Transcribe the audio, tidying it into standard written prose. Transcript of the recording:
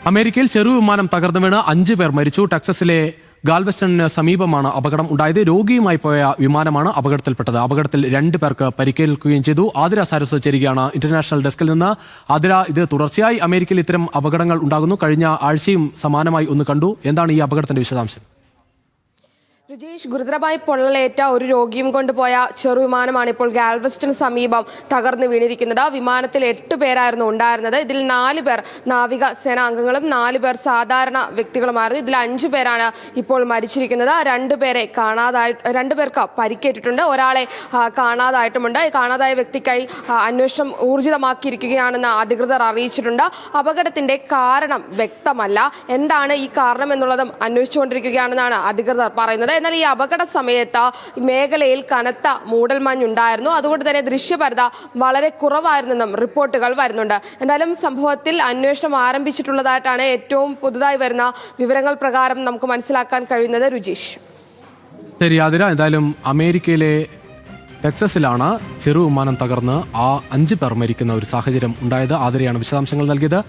അമേരിക്കയിൽ ചെറുവിമാനം തകർന്നു വീണ് 5 പേർ മരിച്ചു. ടെക്സസിലെ ഗാൽവെസ്റ്റണിന് സമീപമാണ് അപകടം ഉണ്ടായത്. രോഗിയുമായി പോയ വിമാനമാണ് അപകടത്തിൽപ്പെട്ടത്. അപകടത്തിൽ 2 പേർക്ക് പരിക്കേൽക്കുകയും ചെയ്തു. ആതിര സാരസ് ചേരുകയാണ് ഇന്റർനാഷണൽ ഡെസ്കിൽ നിന്ന്. ആതിര, ഇത് തുടർച്ചയായി അമേരിക്കയിൽ ഇത്തരം അപകടങ്ങൾ ഉണ്ടാകുന്നു. കഴിഞ്ഞ ആഴ്ചയും സമാനമായി ഒന്ന് കണ്ടു. എന്താണ് ഈ അപകടത്തിന്റെ വിശദാംശം? രുജീഷ്, ഗുരുതരമായി പൊള്ളലേറ്റ ഒരു രോഗിയും കൊണ്ടുപോയ ചെറുവിമാനമാണ് ഇപ്പോൾ ഗാൽവെസ്റ്റന് സമീപം തകർന്നു വീണിരിക്കുന്നത്. വിമാനത്തിൽ 8 പേരായിരുന്നു ഉണ്ടായിരുന്നത്. ഇതിൽ 4 പേർ നാവിക സേനാംഗങ്ങളും 4 പേർ സാധാരണ വ്യക്തികളുമായിരുന്നു. ഇതിൽ 5 പേരാണ് ഇപ്പോൾ മരിച്ചിരിക്കുന്നത്. 2 പേർക്ക് പരിക്കേറ്റിട്ടുണ്ട്. ഒരാളെ കാണാതായിട്ടുമുണ്ട്. കാണാതായ വ്യക്തിക്കായി അന്വേഷണം ഊർജിതമാക്കിയിരിക്കുകയാണെന്ന് അധികൃതർ അറിയിച്ചിട്ടുണ്ട്. അപകടത്തിന്റെ കാരണം വ്യക്തമല്ല. എന്താണ് ഈ കാരണം എന്നുള്ളതും അന്വേഷിച്ചുകൊണ്ടിരിക്കുകയാണെന്നാണ് അധികൃതർ പറയുന്നത്. എന്നാൽ ഈ അപകട സമയത്ത് മേഖലയിൽ കനത്ത മൂടൽമഞ്ഞുണ്ടായിരുന്നു. അതുകൊണ്ട് തന്നെ ദൃശ്യപരത വളരെ കുറവായിരുന്നെന്നും റിപ്പോർട്ടുകൾ വരുന്നുണ്ട്. എന്തായാലും സംഭവത്തിൽ അന്വേഷണം ആരംഭിച്ചിട്ടുള്ളതായിട്ടാണ് ഏറ്റവും പുതുതായി വരുന്ന വിവരങ്ങൾ പ്രകാരം നമുക്ക് മനസ്സിലാക്കാൻ കഴിയുന്നത്. രുജീഷ്, ശരി ആതിര, എന്തായാലും അമേരിക്കയിലെ ടെക്സസിലാണ് ചെറുവിമാനം തകർന്ന് 5 പേർ മരിക്കുന്ന ഒരു സാഹചര്യം ഉണ്ടായത്. ആതിരയാണ് വിശദാംശങ്ങൾ നൽകിയത്.